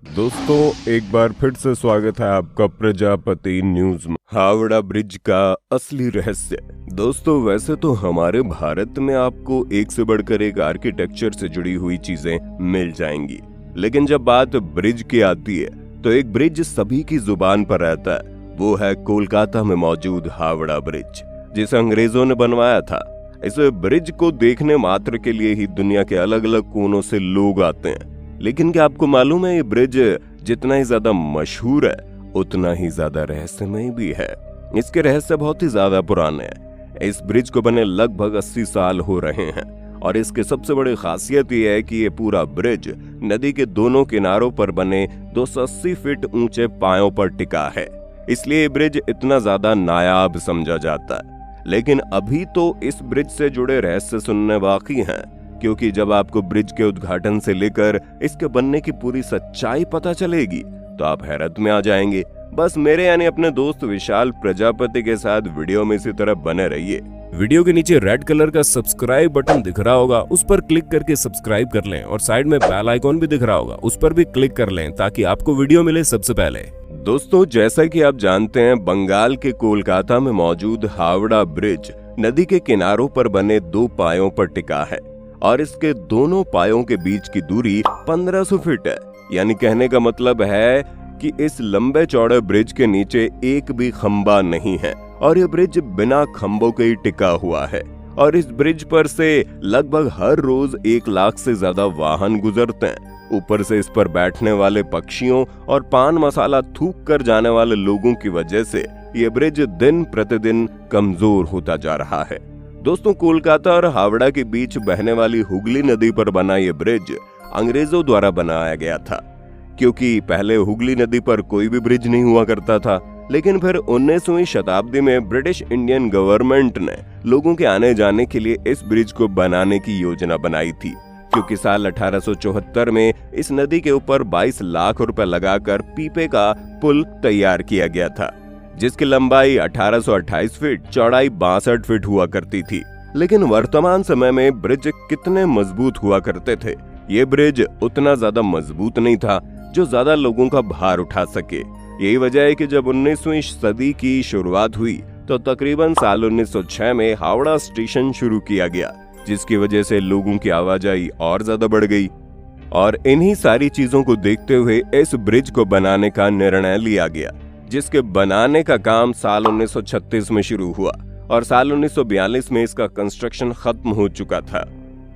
दोस्तों एक बार फिर से स्वागत है आपका प्रजापति न्यूज में। हावड़ा ब्रिज का असली रहस्य। दोस्तों वैसे तो हमारे भारत में आपको एक से बढ़कर एक आर्किटेक्चर से जुड़ी हुई चीजें मिल जाएंगी, लेकिन जब बात ब्रिज की आती है तो एक ब्रिज सभी की जुबान पर रहता है। वो है कोलकाता में मौजूद हावड़ा ब्रिज, जिसे अंग्रेजों ने बनवाया था। इस ब्रिज को देखने मात्र के लिए ही दुनिया के अलग अलग कोनों से लोग आते हैं। लेकिन क्या आपको मालूम है, ये ब्रिज जितना ही ज्यादा मशहूर है उतना ही ज्यादा रहस्यमय भी है। इसके रहस्य बहुत ही ज्यादा पुराने हैं। इस ब्रिज को बने लगभग 80 साल हो रहे हैं और इसके सबसे बड़ी खासियत यह है कि ये पूरा ब्रिज नदी के दोनों किनारों पर बने 280 फीट ऊंचे पायों पर टिका है। इसलिए ये ब्रिज इतना ज्यादा नायाब समझा जाता है। लेकिन अभी तो इस ब्रिज से जुड़े रहस्य सुनने बाकी हैं, क्योंकि जब आपको ब्रिज के उद्घाटन से लेकर इसके बनने की पूरी सच्चाई पता चलेगी तो आप हैरत में आ जाएंगे। बस मेरे यानी अपने दोस्त विशाल प्रजापति के साथ वीडियो में इसी तरह बने रहिए। वीडियो के नीचे रेड कलर का सब्सक्राइब बटन दिख रहा होगा, उस पर क्लिक करके सब्सक्राइब कर लें और साइड में बेल आइकॉन भी दिख रहा होगा, उस पर भी क्लिक कर लें ताकि आपको वीडियो मिले सबसे पहले। दोस्तों जैसा कि आप जानते हैं, बंगाल के कोलकाता में मौजूद हावड़ा ब्रिज नदी के किनारों पर बने 2 पायों पर टिका है और इसके दोनों पायों के बीच की दूरी 1500 फीट है। यानी कहने का मतलब है कि इस लंबे चौड़े ब्रिज के नीचे एक भी खंबा नहीं है और यह ब्रिज बिना खंभों के ही टिका हुआ है। और इस ब्रिज पर से लगभग हर रोज 1 लाख से ज्यादा वाहन गुजरते हैं। ऊपर से इस पर बैठने वाले पक्षियों और पान मसाला थूक कर जाने वाले लोगों की वजह से यह ब्रिज दिन प्रतिदिन कमजोर होता जा रहा है। दोस्तों कोलकाता और हावड़ा के बीच बहने वाली हुगली नदी पर बना यह ब्रिज अंग्रेजों द्वारा बनाया गया था, क्योंकि पहले हुगली नदी पर कोई भी ब्रिज नहीं हुआ करता था। लेकिन फिर 19वीं शताब्दी में ब्रिटिश इंडियन गवर्नमेंट ने लोगों के आने जाने के लिए इस ब्रिज को बनाने की योजना बनाई थी, क्योंकि साल 1874 में इस नदी के ऊपर 22 लाख रुपए लगाकर पीपे का पुल तैयार किया गया था, जिसकी लंबाई 1828 फीट, चौड़ाई 62 फीट हुआ करती थी। लेकिन वर्तमान समय में ब्रिज कितने मजबूत हुआ करते थे? ये ब्रिज उतना ज्यादा मजबूत नहीं था जो ज्यादा लोगों का भार उठा सके। यही वजह है कि जब 19वीं सदी की शुरुआत हुई तो तकरीबन साल 1906 में हावड़ा स्टेशन शुरू किया गया, जिसकी वजह से लोगों की आवाजाही और ज्यादा बढ़ गई। और इन्हीं सारी चीजों को देखते हुए इस ब्रिज को बनाने का निर्णय लिया गया, जिसके बनाने का काम साल 1936 में शुरू हुआ और साल 1942 में इसका कंस्ट्रक्शन खत्म हो चुका था।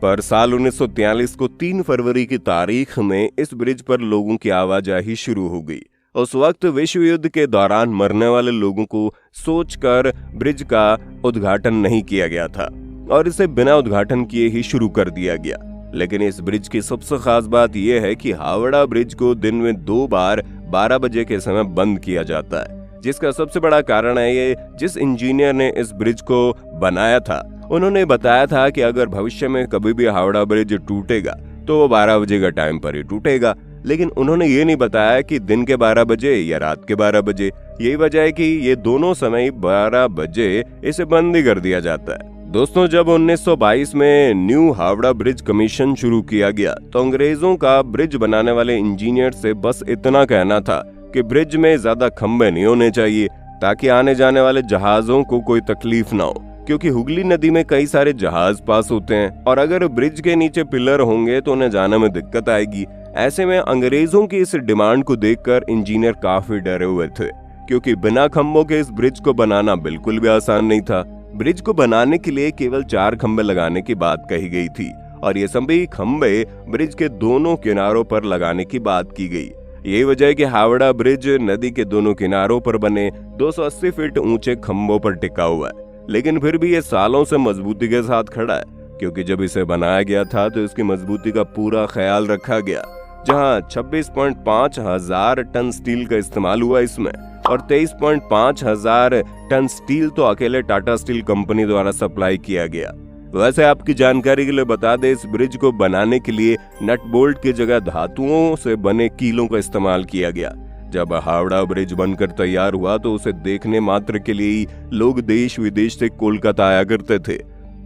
पर साल 1943 को 3 फरवरी की तारीख में इस ब्रिज पर लोगों की आवाजाही शुरू हो गई। उस वक्त विश्व युद्ध के दौरान मरने वाले लोगों को सोचकर ब्रिज का उद्घाटन नहीं किया गया था और इसे बिना उद्घाटन किए ही शुरू कर दिया गया। लेकिन इस ब्रिज की सबसे खास बात यह है कि हावड़ा ब्रिज को दिन में 2 बार 12 बजे के समय बंद किया जाता है, जिसका सबसे बड़ा कारण है ये जिस इंजीनियर ने इस ब्रिज को बनाया था, उन्होंने बताया था कि अगर भविष्य में कभी भी हावड़ा ब्रिज टूटेगा तो वो 12 बजे का टाइम पर ही टूटेगा। लेकिन उन्होंने ये नहीं बताया कि दिन के 12 बजे या रात के 12 बजे। यही वजह है कि ये दोनों समय 12 बजे इसे बंद ही कर दिया जाता है। दोस्तों जब 1922 में न्यू हावड़ा ब्रिज कमीशन शुरू किया गया तो अंग्रेजों का ब्रिज बनाने वाले इंजीनियर से बस इतना कहना था कि ब्रिज में ज्यादा खंभे नहीं होने चाहिए ताकि आने जाने वाले जहाजों को कोई तकलीफ ना हो, क्योंकि हुगली नदी में कई सारे जहाज पास होते हैं और अगर ब्रिज के नीचे पिलर होंगे तो उन्हें जाने में दिक्कत आएगी। ऐसे में अंग्रेजों की इस डिमांड को देखकर इंजीनियर काफी डरे हुए थे, क्योंकि बिना खंभों के इस ब्रिज को बनाना बिल्कुल भी आसान नहीं था। ब्रिज को बनाने के लिए केवल 4 खंभे लगाने की बात कही गई थी और ये सभी खंभे ब्रिज के दोनों किनारों पर लगाने की बात की गई। यही वजह है कि हावड़ा ब्रिज नदी के दोनों किनारों पर बने 280 फीट ऊंचे खंभों पर टिका हुआ है। लेकिन फिर भी ये सालों से मजबूती के साथ खड़ा है, क्योंकि जब इसे बनाया गया था तो इसकी मजबूती का पूरा ख्याल रखा गया। जहां 26.5 हजार टन स्टील का इस्तेमाल हुआ इसमें और 23.5 हजार टन स्टील तो अकेले टाटा स्टील कंपनी द्वारा सप्लाई किया गया। वैसे आपकी जानकारी के लिए बता दें, इस ब्रिज को बनाने के लिए नट बोल्ट की जगह धातुओं से बने कीलों का इस्तेमाल किया गया। जब हावड़ा ब्रिज बनकर तैयार हुआ तो उसे देखने मात्र के लिए ही लोग देश विदेश से कोलकाता आया करते थे।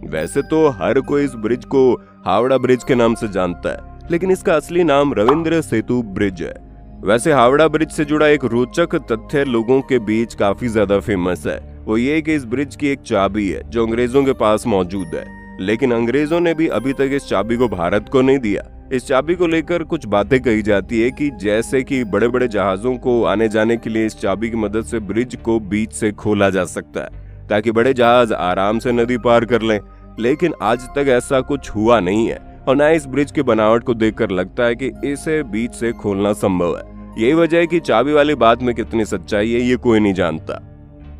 वैसे तो हर कोई इस ब्रिज को हावड़ा ब्रिज के नाम से जानता है, लेकिन इसका असली नाम रविंद्र सेतु ब्रिज है। वैसे हावड़ा ब्रिज से जुड़ा एक रोचक तथ्य लोगों के बीच काफी ज्यादा फेमस है। वो ये कि इस ब्रिज की एक चाबी है जो अंग्रेजों के पास मौजूद है, लेकिन अंग्रेजों ने भी अभी तक इस चाबी को भारत को नहीं दिया। इस चाबी को लेकर कुछ बातें कही जाती है कि जैसे कि बड़े बड़े जहाजों को आने जाने के लिए इस चाबी की मदद से ब्रिज को बीच से खोला जा सकता है ताकि बड़े जहाज आराम से नदी पार कर लें, लेकिन आज तक ऐसा कुछ हुआ नहीं है और न इस ब्रिज की बनावट को देखकर लगता है कि इसे बीच से खोलना संभव है। यही वजह है कि चाबी वाली बात में कितनी सच्चाई है ये कोई नहीं जानता।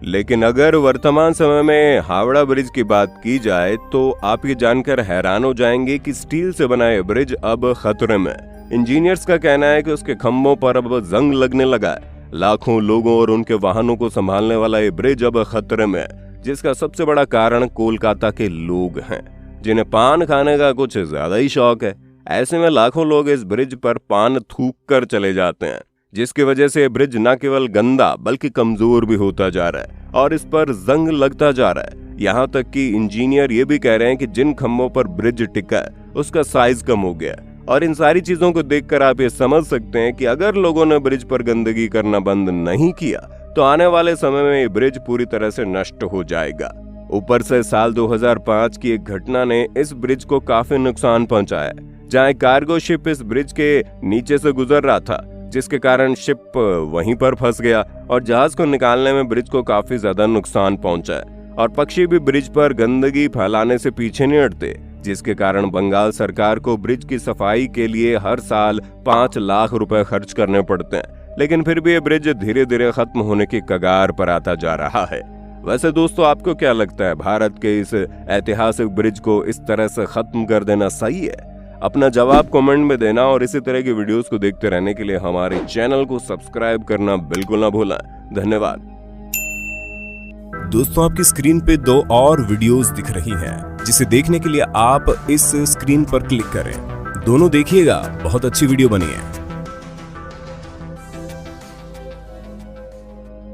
लेकिन अगर वर्तमान समय में हावड़ा ब्रिज की बात की जाए तो आप ये जानकर हैरान हो जाएंगे कि स्टील से बना ये ब्रिज अब खतरे में। इंजीनियर्स का कहना है कि उसके खंभों पर अब जंग लगने लगा है। लाखों लोगों और उनके वाहनों को संभालने वाला ये ब्रिज अब खतरे में है, जिसका सबसे बड़ा कारण कोलकाता के लोग हैं जिन्हें पान खाने का कुछ ज्यादा ही शौक है। ऐसे में लाखों लोग इस ब्रिज पर पान थूक कर चले जाते हैं, जिसकी वजह से ब्रिज न केवल गंदा बल्कि कमजोर भी होता जा रहा है और इस पर जंग लगता जा रहा है। यहाँ तक कि इंजीनियर ये भी कह रहे हैं कि जिन खंभों पर ब्रिज टिका है उसका साइज कम हो गया। और इन सारी चीजों को देखकर आप ये समझ सकते हैं कि अगर लोगों ने ब्रिज पर गंदगी करना बंद नहीं किया तो आने वाले समय में ये ब्रिज पूरी तरह से नष्ट हो जाएगा। ऊपर से साल 2005 की एक घटना ने इस ब्रिज को काफी नुकसान पहुंचाया, जहां एक कार्गो शिप इस ब्रिज के नीचे से गुजर रहा था, जिसके कारण शिप वहीं पर फंस गया और जहाज को निकालने में ब्रिज को काफी ज्यादा नुकसान पहुंचा है। और पक्षी भी ब्रिज पर गंदगी फैलाने से पीछे नहीं हटते, जिसके कारण बंगाल सरकार को ब्रिज की सफाई के लिए हर साल 5 लाख रुपए खर्च करने पड़ते हैं। लेकिन फिर भी ये ब्रिज धीरे धीरे खत्म होने की कगार पर आता जा रहा है। वैसे दोस्तों, आपको क्या लगता है, भारत के इस ऐतिहासिक ब्रिज को इस तरह से खत्म कर देना सही है? अपना जवाब कमेंट में देना और इसी तरह की वीडियोस को देखते रहने के लिए हमारे चैनल को सब्सक्राइब करना बिल्कुल ना भूलें। धन्यवाद। दोस्तों, आपकी स्क्रीन पे 2 और वीडियोस दिख रही हैं, जिसे देखने के लिए आप इस स्क्रीन पर क्लिक करें। दोनों देखिएगा, बहुत अच्छी वीडियो बनी है।